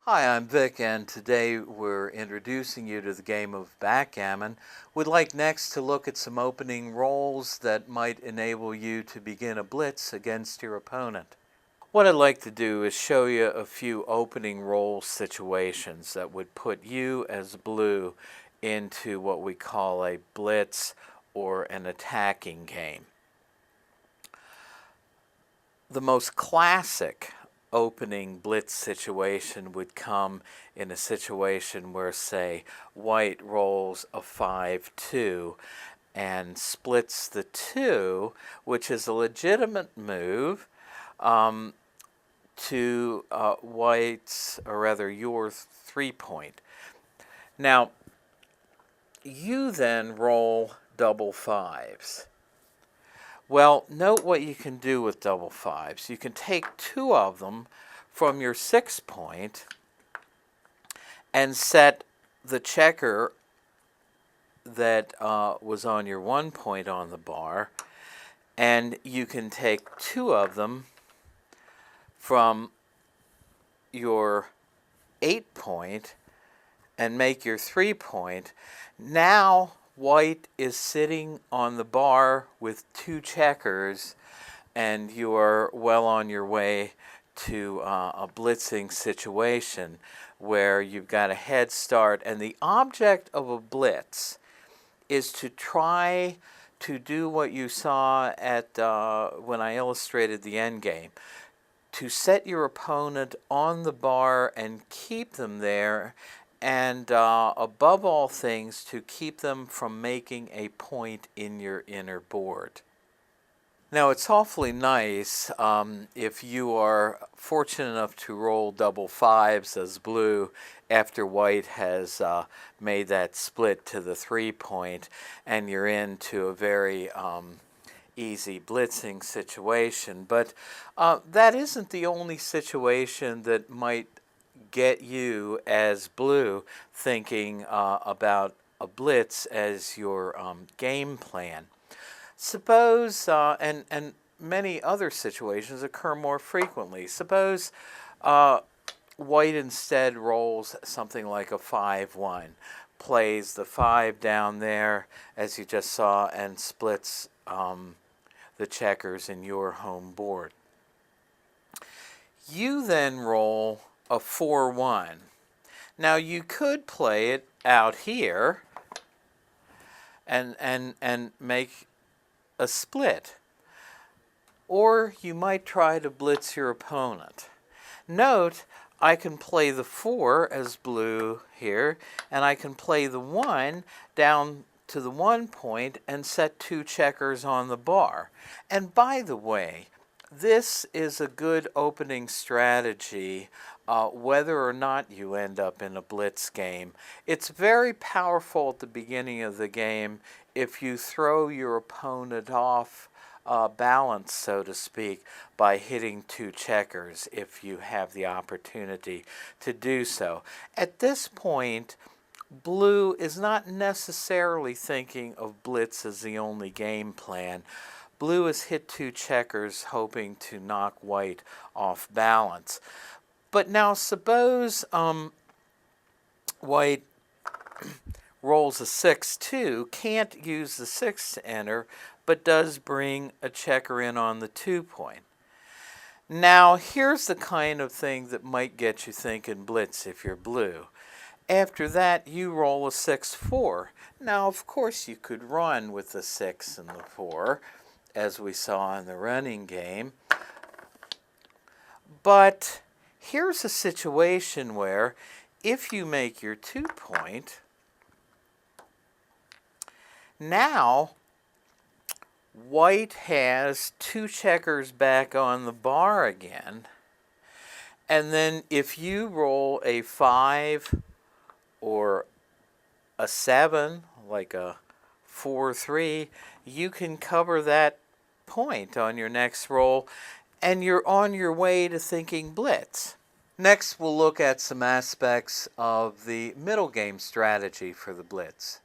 Hi, I'm Vic, and today we're introducing you to the game of backgammon. We'd like next to look at some opening rolls that might enable you to begin a blitz against your opponent. What I'd like to do is show you a few opening roll situations that would put you as blue into what we call a blitz or an attacking game. The most classic opening blitz situation would come in a situation where, say, white rolls a 5-2 and splits the 2, which is a legitimate move, to white's, or rather your 3-point. Now, you then roll double 5s. Well, note what you can do with double 5s. You can take 2 of them from your 6-point and set the checker that was on your 1-point on the bar, and you can take 2 of them from your 8-point and make your 3-point. Now white is sitting on the bar with 2 checkers, and you are well on your way to a blitzing situation where you've got a head start. And the object of a blitz is to try to do what you saw at when I illustrated the end game, to set your opponent on the bar and keep them there, and above all things, to keep them from making a point in your inner board. Now, it's awfully nice if you are fortunate enough to roll double 5s as blue after white has made that split to the 3-point, and you're into a very easy blitzing situation. But that isn't the only situation that might get you as blue thinking about a blitz as your game plan. Suppose, and many other situations occur more frequently. Suppose white instead rolls something like a 5-1, plays the 5 down there, as you just saw, and splits the checkers in your home board. You then roll a 4-1. Now you could play it out here and make a split, or you might try to blitz your opponent. Note, I can play the 4 as blue here, and I can play the 1 down to the 1-point and set 2 checkers on the bar. And by the way, this is a good opening strategy whether or not you end up in a blitz game. It's very powerful at the beginning of the game if you throw your opponent off balance, so to speak, by hitting 2 checkers, if you have the opportunity to do so. At this point, blue is not necessarily thinking of blitz as the only game plan. Blue has hit 2 checkers hoping to knock white off balance. But now suppose white rolls a 6-2, can't use the 6 to enter, but does bring a checker in on the 2-point. Now here's the kind of thing that might get you thinking blitz if you're blue. After that, you roll a 6-4. Now, of course, you could run with the 6 and the 4, as we saw in the running game. But here's a situation where, if you make your 2-point, now white has 2 checkers back on the bar again. And then if you roll a 5 or a 7, like a 4-3, you can cover that point on your next roll, and you're on your way to thinking blitz. Next, we'll look at some aspects of the middle game strategy for the blitz.